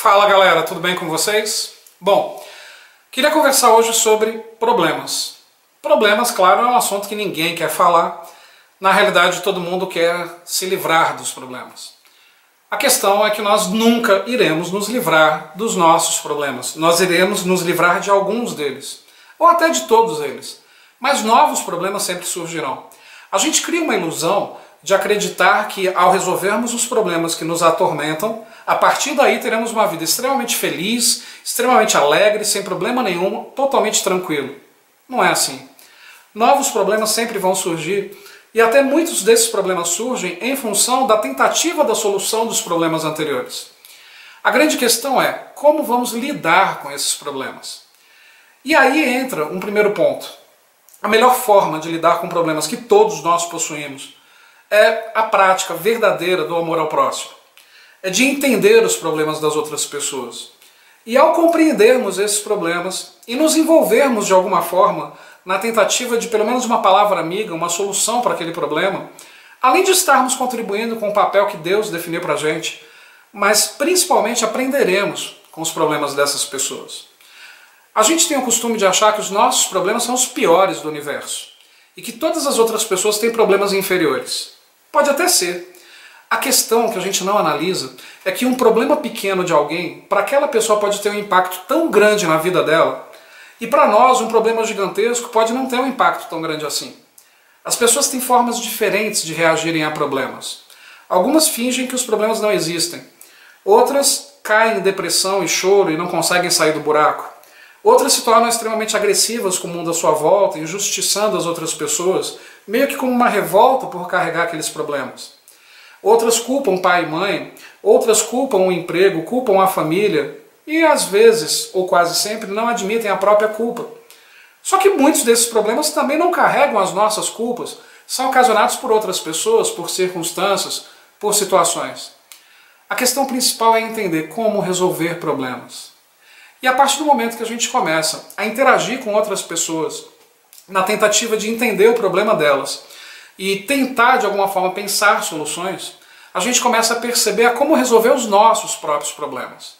Fala galera, tudo bem com vocês? Bom, queria conversar hoje sobre problemas. Problemas, claro, é um assunto que ninguém quer falar. Na realidade, todo mundo quer se livrar dos problemas. A questão é que nós nunca iremos nos livrar dos nossos problemas. Nós iremos nos livrar de alguns deles, ou até de todos eles. Mas novos problemas sempre surgirão. A gente cria uma ilusão de acreditar que ao resolvermos os problemas que nos atormentam, a partir daí teremos uma vida extremamente feliz, extremamente alegre, sem problema nenhum, totalmente tranquilo. Não é assim. Novos problemas sempre vão surgir, e até muitos desses problemas surgem em função da tentativa da solução dos problemas anteriores. A grande questão é como vamos lidar com esses problemas. E aí entra um primeiro ponto. A melhor forma de lidar com problemas que todos nós possuímos é a prática verdadeira do amor ao próximo. É de entender os problemas das outras pessoas. E ao compreendermos esses problemas e nos envolvermos de alguma forma na tentativa de pelo menos uma palavra amiga, uma solução para aquele problema, além de estarmos contribuindo com o papel que Deus definiu para a gente, mas principalmente aprenderemos com os problemas dessas pessoas. A gente tem o costume de achar que os nossos problemas são os piores do universo e que todas as outras pessoas têm problemas inferiores. Pode até ser. A questão que a gente não analisa é que um problema pequeno de alguém, para aquela pessoa pode ter um impacto tão grande na vida dela, e para nós um problema gigantesco pode não ter um impacto tão grande assim. As pessoas têm formas diferentes de reagirem a problemas. Algumas fingem que os problemas não existem. Outras caem em depressão e choro e não conseguem sair do buraco. Outras se tornam extremamente agressivas com o mundo à sua volta, injustiçando as outras pessoas, meio que como uma revolta por carregar aqueles problemas. Outras culpam pai e mãe, outras culpam o emprego, culpam a família e às vezes, ou quase sempre, não admitem a própria culpa. Só que muitos desses problemas também não carregam as nossas culpas, são ocasionados por outras pessoas, por circunstâncias, por situações. A questão principal é entender como resolver problemas. E a partir do momento que a gente começa a interagir com outras pessoas, na tentativa de entender o problema delas e tentar de alguma forma pensar soluções, a gente começa a perceber como resolver os nossos próprios problemas.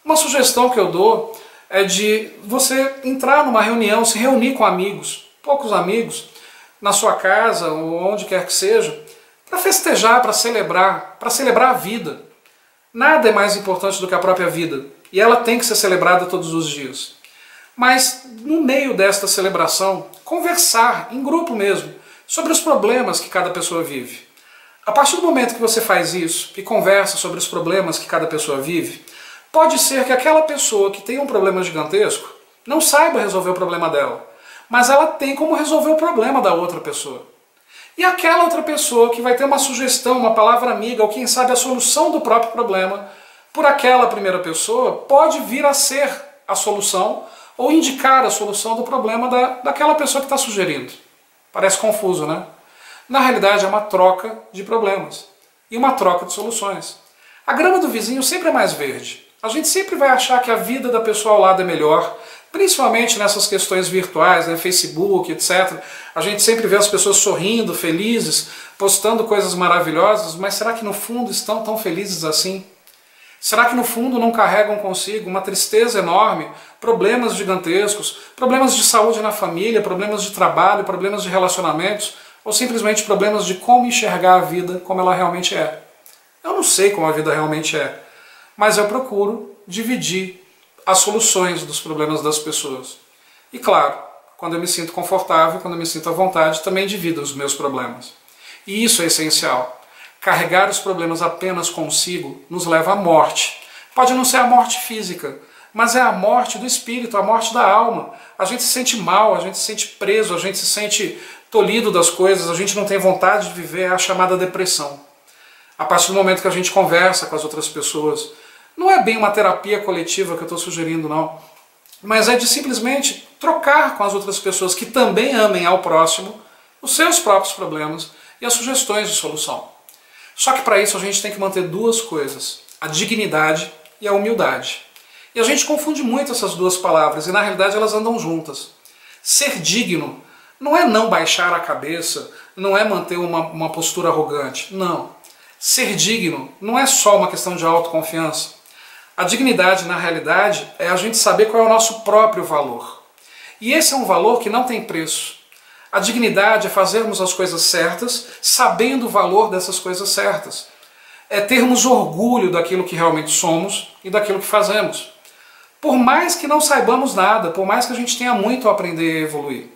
Uma sugestão que eu dou é de você entrar numa reunião, se reunir com amigos, poucos amigos, na sua casa ou onde quer que seja, para festejar, para celebrar a vida. Nada é mais importante do que a própria vida, e ela tem que ser celebrada todos os dias. Mas, no meio desta celebração, conversar, em grupo mesmo, sobre os problemas que cada pessoa vive. A partir do momento que você faz isso e conversa sobre os problemas que cada pessoa vive, pode ser que aquela pessoa que tem um problema gigantesco não saiba resolver o problema dela, mas ela tem como resolver o problema da outra pessoa. E aquela outra pessoa que vai ter uma sugestão, uma palavra amiga, ou quem sabe a solução do próprio problema, por aquela primeira pessoa, pode vir a ser a solução ou indicar a solução do problema daquela pessoa que está sugerindo. Parece confuso, né? Na realidade é uma troca de problemas e uma troca de soluções. A grama do vizinho sempre é mais verde. A gente sempre vai achar que a vida da pessoa ao lado é melhor, principalmente nessas questões virtuais, né, Facebook, etc. A gente sempre vê as pessoas sorrindo, felizes, postando coisas maravilhosas, mas será que no fundo estão tão felizes assim? Será que no fundo não carregam consigo uma tristeza enorme, problemas gigantescos, problemas de saúde na família, problemas de trabalho, problemas de relacionamentos, ou simplesmente problemas de como enxergar a vida como ela realmente é? Eu não sei como a vida realmente é, mas eu procuro dividir as soluções dos problemas das pessoas. E claro, quando eu me sinto confortável, quando eu me sinto à vontade, também divido os meus problemas. E isso é essencial. Carregar os problemas apenas consigo nos leva à morte. Pode não ser a morte física, mas é a morte do espírito, a morte da alma. A gente se sente mal, a gente se sente preso, a gente se sente tolhido das coisas, a gente não tem vontade de viver, é a chamada depressão. A partir do momento que a gente conversa com as outras pessoas, não é bem uma terapia coletiva que eu estou sugerindo, não, mas é de simplesmente trocar com as outras pessoas que também amem ao próximo os seus próprios problemas e as sugestões de solução. Só que para isso a gente tem que manter duas coisas, a dignidade e a humildade. E a gente confunde muito essas duas palavras e na realidade elas andam juntas. Ser digno não é não baixar a cabeça, não é manter uma postura arrogante, não. Ser digno não é só uma questão de autoconfiança. A dignidade, na realidade, é a gente saber qual é o nosso próprio valor. E esse é um valor que não tem preço. A dignidade é fazermos as coisas certas, sabendo o valor dessas coisas certas. É termos orgulho daquilo que realmente somos e daquilo que fazemos. Por mais que não saibamos nada, por mais que a gente tenha muito a aprender e evoluir.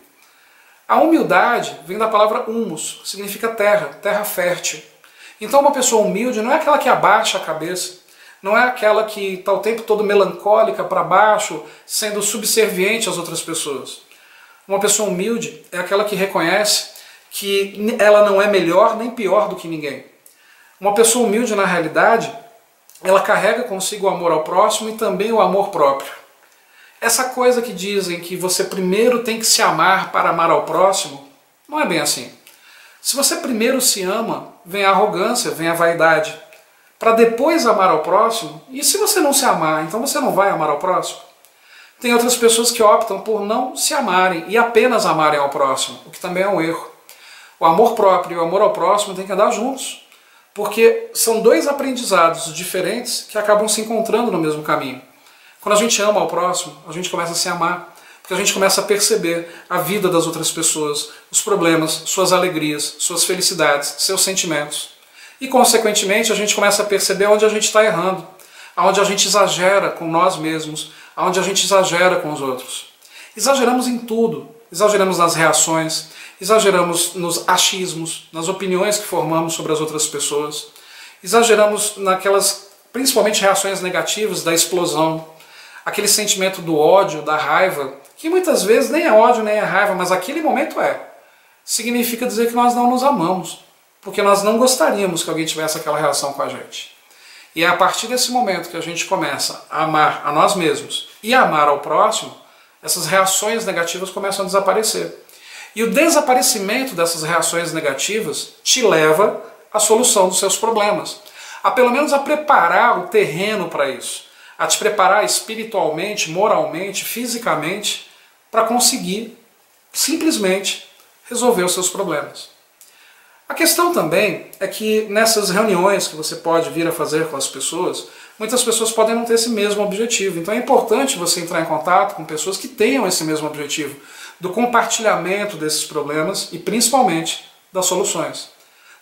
A humildade vem da palavra humus, que significa terra, terra fértil. Então uma pessoa humilde não é aquela que abaixa a cabeça, não é aquela que está o tempo todo melancólica para baixo, sendo subserviente às outras pessoas. Uma pessoa humilde é aquela que reconhece que ela não é melhor nem pior do que ninguém. Uma pessoa humilde, na realidade, ela carrega consigo o amor ao próximo e também o amor próprio. Essa coisa que dizem que você primeiro tem que se amar para amar ao próximo, não é bem assim. Se você primeiro se ama, vem a arrogância, vem a vaidade, para depois amar ao próximo. E se você não se amar, então você não vai amar ao próximo? Tem outras pessoas que optam por não se amarem e apenas amarem ao próximo, o que também é um erro. O amor próprio e o amor ao próximo têm que andar juntos, porque são dois aprendizados diferentes que acabam se encontrando no mesmo caminho. Quando a gente ama ao próximo, a gente começa a se amar, porque a gente começa a perceber a vida das outras pessoas, os problemas, suas alegrias, suas felicidades, seus sentimentos. E, consequentemente, a gente começa a perceber onde a gente está errando, onde a gente exagera com nós mesmos, onde a gente exagera com os outros. Exageramos em tudo, exageramos nas reações, exageramos nos achismos, nas opiniões que formamos sobre as outras pessoas, exageramos naquelas, principalmente, reações negativas da explosão, aquele sentimento do ódio, da raiva, que muitas vezes nem é ódio nem é raiva, mas aquele momento é. Significa dizer que nós não nos amamos, porque nós não gostaríamos que alguém tivesse aquela reação com a gente. E é a partir desse momento que a gente começa a amar a nós mesmos e a amar ao próximo, essas reações negativas começam a desaparecer. E o desaparecimento dessas reações negativas te leva à solução dos seus problemas, a pelo menos a preparar o terreno para isso, a te preparar espiritualmente, moralmente, fisicamente, para conseguir simplesmente resolver os seus problemas. A questão também é que nessas reuniões que você pode vir a fazer com as pessoas, muitas pessoas podem não ter esse mesmo objetivo. Então é importante você entrar em contato com pessoas que tenham esse mesmo objetivo, do compartilhamento desses problemas e principalmente das soluções,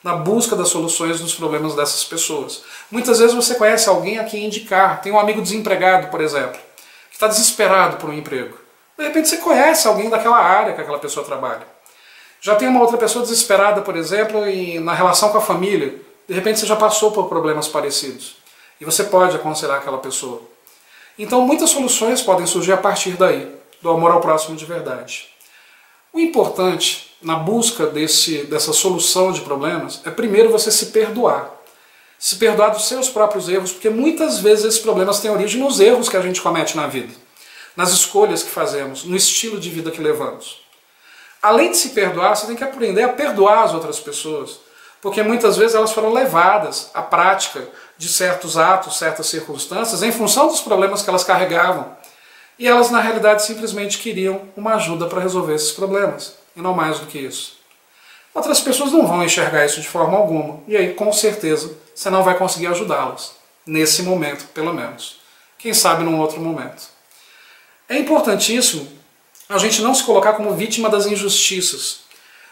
na busca das soluções dos problemas dessas pessoas. Muitas vezes você conhece alguém a quem indicar, tem um amigo desempregado, por exemplo, que está desesperado por um emprego. De repente você conhece alguém daquela área que aquela pessoa trabalha. Já tem uma outra pessoa desesperada, por exemplo, e na relação com a família, de repente você já passou por problemas parecidos. E você pode aconselhar aquela pessoa. Então muitas soluções podem surgir a partir daí, do amor ao próximo de verdade. O importante na busca dessa solução de problemas é primeiro você se perdoar. Se perdoar dos seus próprios erros, porque muitas vezes esses problemas têm origem nos erros que a gente comete na vida, nas escolhas que fazemos, no estilo de vida que levamos. Além de se perdoar, você tem que aprender a perdoar as outras pessoas, porque muitas vezes elas foram levadas à prática de certos atos, certas circunstâncias, em função dos problemas que elas carregavam. E elas, na realidade, simplesmente queriam uma ajuda para resolver esses problemas, e não mais do que isso. Outras pessoas não vão enxergar isso de forma alguma, e aí, com certeza, você não vai conseguir ajudá-las, nesse momento, pelo menos. Quem sabe num outro momento. É importantíssimo a gente não se colocar como vítima das injustiças.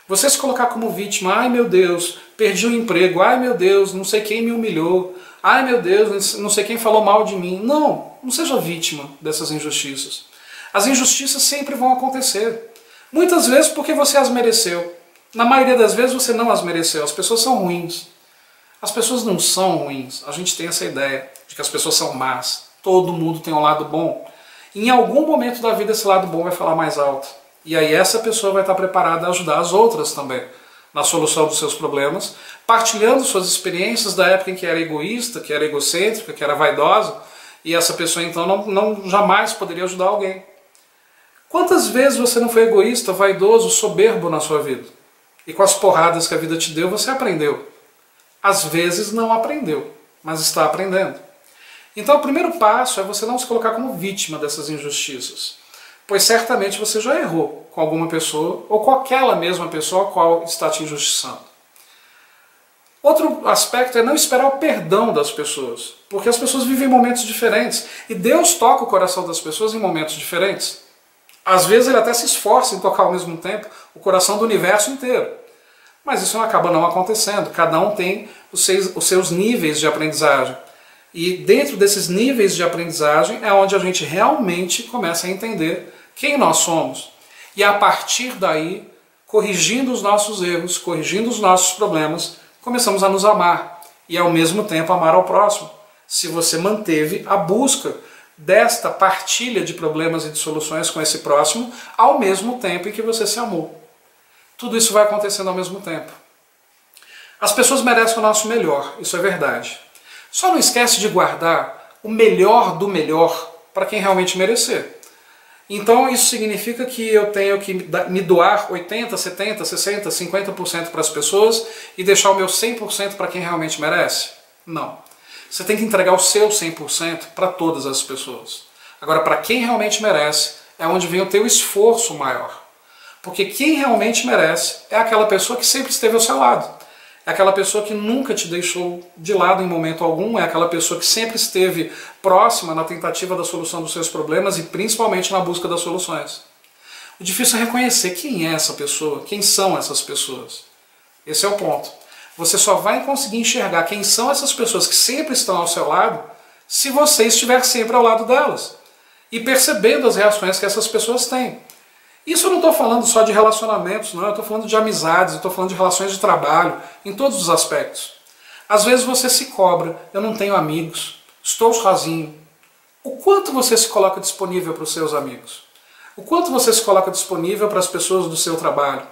Você se colocar como vítima, ai meu Deus, perdi o emprego, ai meu Deus, não sei quem me humilhou, ai meu Deus, não sei quem falou mal de mim. Não, não seja vítima dessas injustiças. As injustiças sempre vão acontecer. Muitas vezes porque você as mereceu. Na maioria das vezes você não as mereceu. As pessoas são ruins. As pessoas não são ruins. A gente tem essa ideia de que as pessoas são más. Todo mundo tem um lado bom. Em algum momento da vida esse lado bom vai falar mais alto. E aí essa pessoa vai estar preparada a ajudar as outras também na solução dos seus problemas, partilhando suas experiências da época em que era egoísta, que era egocêntrica, que era vaidosa, e essa pessoa então não jamais poderia ajudar alguém. Quantas vezes você não foi egoísta, vaidoso, soberbo na sua vida? E com as porradas que a vida te deu, você aprendeu. Às vezes não aprendeu, mas está aprendendo. Então o primeiro passo é você não se colocar como vítima dessas injustiças, pois certamente você já errou com alguma pessoa ou com aquela mesma pessoa a qual está te injustiçando. Outro aspecto é não esperar o perdão das pessoas, porque as pessoas vivem momentos diferentes e Deus toca o coração das pessoas em momentos diferentes. Às vezes ele até se esforça em tocar ao mesmo tempo o coração do universo inteiro, mas isso acaba não acontecendo. Cada um tem os seus níveis de aprendizagem e dentro desses níveis de aprendizagem é onde a gente realmente começa a entender quem nós somos e a partir daí, corrigindo os nossos erros, corrigindo os nossos problemas, começamos a nos amar e ao mesmo tempo amar ao próximo. Se você manteve a busca desta partilha de problemas e de soluções com esse próximo ao mesmo tempo em que você se amou. Tudo isso vai acontecendo ao mesmo tempo. As pessoas merecem o nosso melhor, isso é verdade. Só não esquece de guardar o melhor do melhor para quem realmente merecer. Então isso significa que eu tenho que me doar 80%, 70%, 60%, 50% para as pessoas e deixar o meu 100% para quem realmente merece? Não. Você tem que entregar o seu 100% para todas as pessoas. Agora, para quem realmente merece, é onde vem o teu esforço maior. Porque quem realmente merece é aquela pessoa que sempre esteve ao seu lado. É aquela pessoa que nunca te deixou de lado em momento algum, é aquela pessoa que sempre esteve próxima na tentativa da solução dos seus problemas e principalmente na busca das soluções. O difícil é reconhecer quem é essa pessoa, quem são essas pessoas. Esse é o ponto. Você só vai conseguir enxergar quem são essas pessoas que sempre estão ao seu lado se você estiver sempre ao lado delas e percebendo as reações que essas pessoas têm. Isso eu não estou falando só de relacionamentos, não, eu estou falando de amizades, eu estou falando de relações de trabalho, em todos os aspectos. Às vezes você se cobra, eu não tenho amigos, estou sozinho. O quanto você se coloca disponível para os seus amigos? O quanto você se coloca disponível para as pessoas do seu trabalho?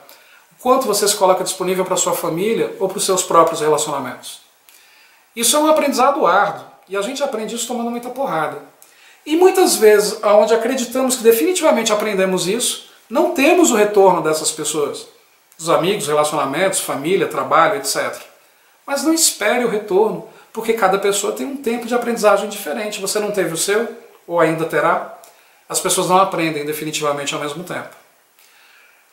O quanto você se coloca disponível para a sua família ou para os seus próprios relacionamentos? Isso é um aprendizado árduo, e a gente aprende isso tomando muita porrada. E muitas vezes, onde acreditamos que definitivamente aprendemos isso, não temos o retorno dessas pessoas, dos amigos, relacionamentos, família, trabalho, etc. Mas não espere o retorno, porque cada pessoa tem um tempo de aprendizagem diferente. Você não teve o seu, ou ainda terá? As pessoas não aprendem definitivamente ao mesmo tempo.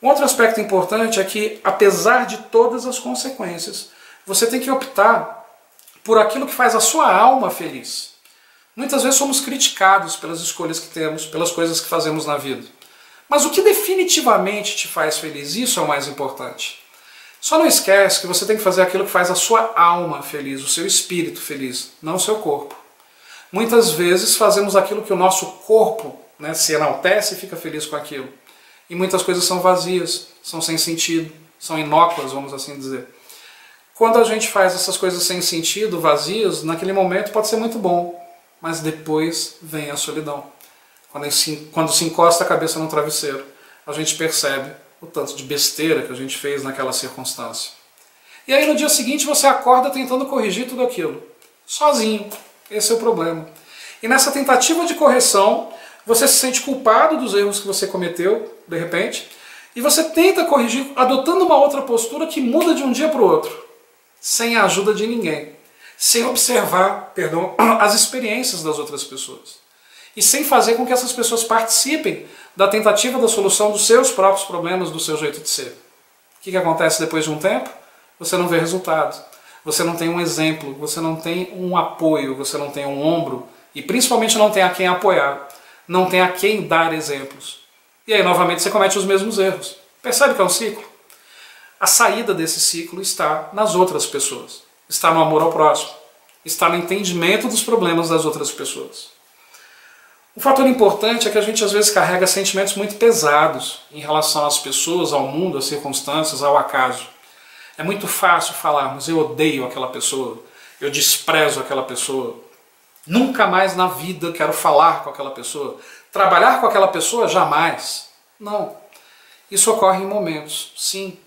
Um outro aspecto importante é que, apesar de todas as consequências, você tem que optar por aquilo que faz a sua alma feliz. Muitas vezes somos criticados pelas escolhas que temos, pelas coisas que fazemos na vida. Mas o que definitivamente te faz feliz, isso é o mais importante. Só não esquece que você tem que fazer aquilo que faz a sua alma feliz, o seu espírito feliz, não o seu corpo. Muitas vezes fazemos aquilo que o nosso corpo, se enaltece e fica feliz com aquilo. E muitas coisas são vazias, são sem sentido, são inócuas, vamos assim dizer. Quando a gente faz essas coisas sem sentido, vazias, naquele momento pode ser muito bom, mas depois vem a solidão. Quando se encosta a cabeça no travesseiro, a gente percebe o tanto de besteira que a gente fez naquela circunstância. E aí no dia seguinte você acorda tentando corrigir tudo aquilo, sozinho. Esse é o problema. E nessa tentativa de correção, você se sente culpado dos erros que você cometeu, de repente, e você tenta corrigir adotando uma outra postura que muda de um dia para o outro, sem a ajuda de ninguém, sem observar, as experiências das outras pessoas. E sem fazer com que essas pessoas participem da tentativa da solução dos seus próprios problemas, do seu jeito de ser. O que acontece depois de um tempo? Você não vê resultado, você não tem um exemplo, você não tem um apoio, você não tem um ombro e principalmente não tem a quem apoiar, não tem a quem dar exemplos. E aí novamente você comete os mesmos erros. Percebe que é um ciclo? A saída desse ciclo está nas outras pessoas, está no amor ao próximo, está no entendimento dos problemas das outras pessoas. Um fator importante é que a gente às vezes carrega sentimentos muito pesados em relação às pessoas, ao mundo, às circunstâncias, ao acaso. É muito fácil falarmos, eu odeio aquela pessoa, eu desprezo aquela pessoa, nunca mais na vida quero falar com aquela pessoa, trabalhar com aquela pessoa jamais. Não. Isso ocorre em momentos, sim.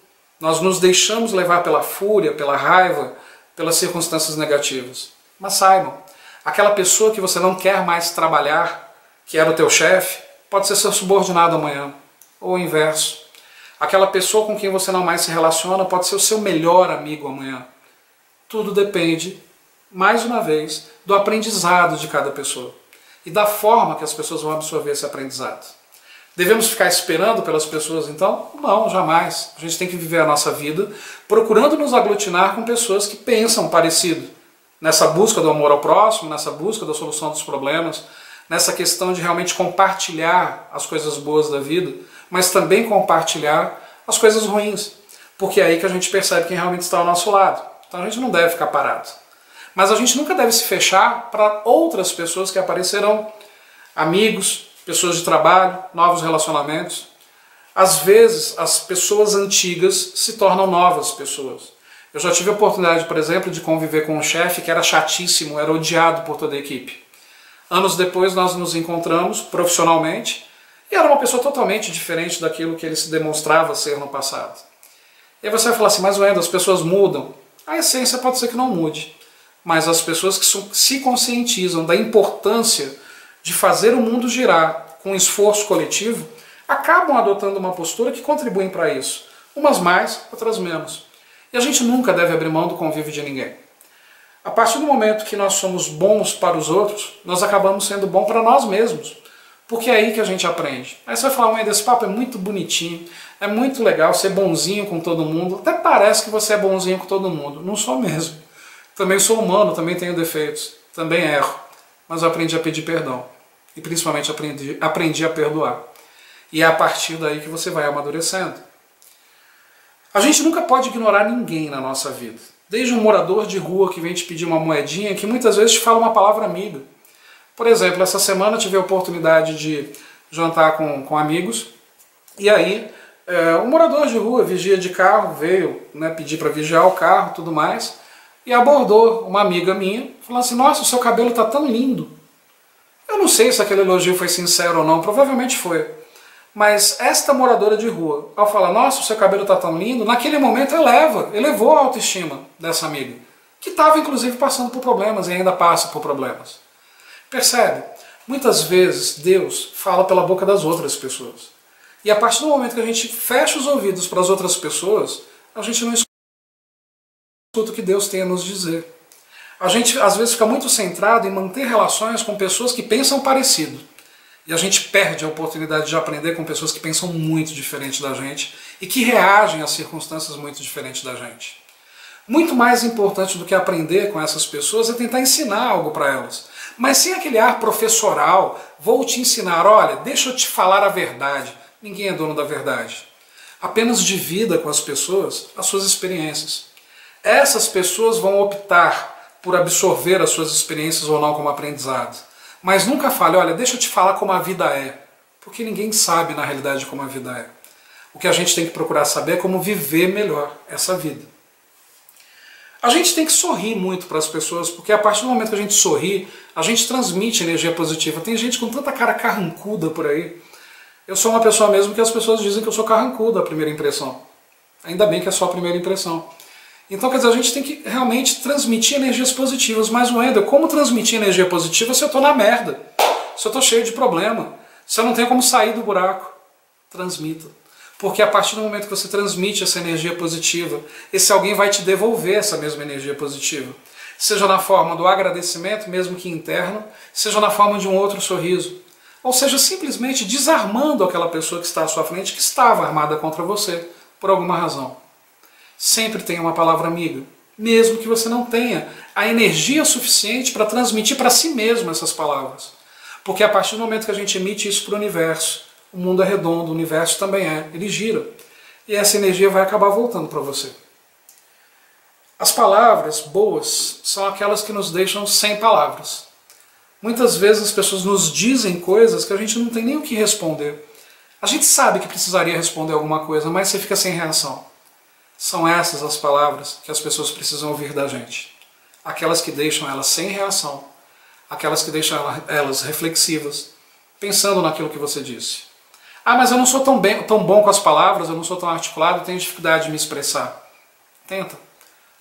Nós nos deixamos levar pela fúria, pela raiva, pelas circunstâncias negativas. Mas saibam, aquela pessoa que você não quer mais trabalhar, que era o teu chefe, pode ser seu subordinado amanhã, ou o inverso. Aquela pessoa com quem você não mais se relaciona pode ser o seu melhor amigo amanhã. Tudo depende, mais uma vez, do aprendizado de cada pessoa e da forma que as pessoas vão absorver esse aprendizado. Devemos ficar esperando pelas pessoas então? Não, jamais. A gente tem que viver a nossa vida procurando nos aglutinar com pessoas que pensam parecido, nessa busca do amor ao próximo, nessa busca da solução dos problemas, nessa questão de realmente compartilhar as coisas boas da vida, mas também compartilhar as coisas ruins, porque é aí que a gente percebe quem realmente está ao nosso lado. Então a gente não deve ficar parado. Mas a gente nunca deve se fechar para outras pessoas que aparecerão, amigos, pessoas de trabalho, novos relacionamentos. Às vezes as pessoas antigas se tornam novas pessoas. Eu já tive a oportunidade, por exemplo, de conviver com um chefe que era chatíssimo, era odiado por toda a equipe. Anos depois nós nos encontramos profissionalmente e era uma pessoa totalmente diferente daquilo que ele se demonstrava ser no passado. E aí você vai falar assim, mas Wendel, as pessoas mudam. A essência pode ser que não mude, mas as pessoas que se conscientizam da importância de fazer o mundo girar com esforço coletivo, acabam adotando uma postura que contribui para isso. Umas mais, outras menos. E a gente nunca deve abrir mão do convívio de ninguém. A partir do momento que nós somos bons para os outros, nós acabamos sendo bons para nós mesmos. Porque é aí que a gente aprende. Aí você vai falar, mãe, esse papo é muito bonitinho, é muito legal ser bonzinho com todo mundo. Até parece que você é bonzinho com todo mundo. Não sou mesmo. Também sou humano, também tenho defeitos, também erro. Mas eu aprendi a pedir perdão. E principalmente aprendi a perdoar. E é a partir daí que você vai amadurecendo. A gente nunca pode ignorar ninguém na nossa vida. Desde um morador de rua que vem te pedir uma moedinha, que muitas vezes te fala uma palavra amiga. Por exemplo, essa semana eu tive a oportunidade de jantar com amigos, e aí um morador de rua, vigia de carro, veio pedir para vigiar o carro e tudo mais, e abordou uma amiga minha, falando assim, nossa, o seu cabelo está tão lindo. Eu não sei se aquele elogio foi sincero ou não, provavelmente foi. Mas esta moradora de rua, ao falar, nossa, o seu cabelo está tão lindo, naquele momento elevou a autoestima dessa amiga, que estava inclusive passando por problemas e ainda passa por problemas. Percebe? Muitas vezes Deus fala pela boca das outras pessoas. E a partir do momento que a gente fecha os ouvidos para as outras pessoas, a gente não escuta o que Deus tem a nos dizer. A gente às vezes fica muito centrado em manter relações com pessoas que pensam parecido. E a gente perde a oportunidade de aprender com pessoas que pensam muito diferente da gente e que reagem a circunstâncias muito diferentes da gente. Muito mais importante do que aprender com essas pessoas é tentar ensinar algo para elas. Mas sem aquele ar professoral, vou te ensinar, olha, deixa eu te falar a verdade. Ninguém é dono da verdade. Apenas divida com as pessoas as suas experiências. Essas pessoas vão optar por absorver as suas experiências ou não como aprendizado. Mas nunca fale, olha, deixa eu te falar como a vida é. Porque ninguém sabe na realidade como a vida é. O que a gente tem que procurar saber é como viver melhor essa vida. A gente tem que sorrir muito para as pessoas, porque a partir do momento que a gente sorri, a gente transmite energia positiva. Tem gente com tanta cara carrancuda por aí. Eu sou uma pessoa mesmo que as pessoas dizem que eu sou carrancudo à primeira impressão. Ainda bem que é só a primeira impressão. Então, quer dizer, a gente tem que realmente transmitir energias positivas. Mas, Wendel, como transmitir energia positiva se eu estou na merda? Se eu estou cheio de problema? Se eu não tenho como sair do buraco? Transmita. Porque a partir do momento que você transmite essa energia positiva, esse alguém vai te devolver essa mesma energia positiva. Seja na forma do agradecimento, mesmo que interno, seja na forma de um outro sorriso. Ou seja, simplesmente desarmando aquela pessoa que está à sua frente, que estava armada contra você, por alguma razão. Sempre tenha uma palavra amiga, mesmo que você não tenha a energia suficiente para transmitir para si mesmo essas palavras. Porque a partir do momento que a gente emite isso para o universo, o mundo é redondo, o universo também é, ele gira. E essa energia vai acabar voltando para você. As palavras boas são aquelas que nos deixam sem palavras. Muitas vezes as pessoas nos dizem coisas que a gente não tem nem o que responder. A gente sabe que precisaria responder alguma coisa, mas você fica sem reação. São essas as palavras que as pessoas precisam ouvir da gente. Aquelas que deixam elas sem reação. Aquelas que deixam elas reflexivas, pensando naquilo que você disse. Ah, mas eu não sou tão bom com as palavras, eu não sou tão articulado, eu tenho dificuldade de me expressar. Tenta.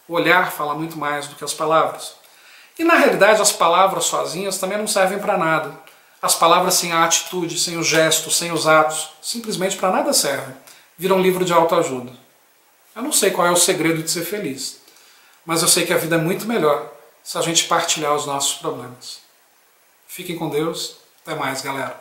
O olhar fala muito mais do que as palavras. E na realidade as palavras sozinhas também não servem para nada. As palavras sem a atitude, sem o gesto, sem os atos, simplesmente para nada servem. Viram um livro de autoajuda. Eu não sei qual é o segredo de ser feliz, mas eu sei que a vida é muito melhor se a gente partilhar os nossos problemas. Fiquem com Deus. Até mais, galera.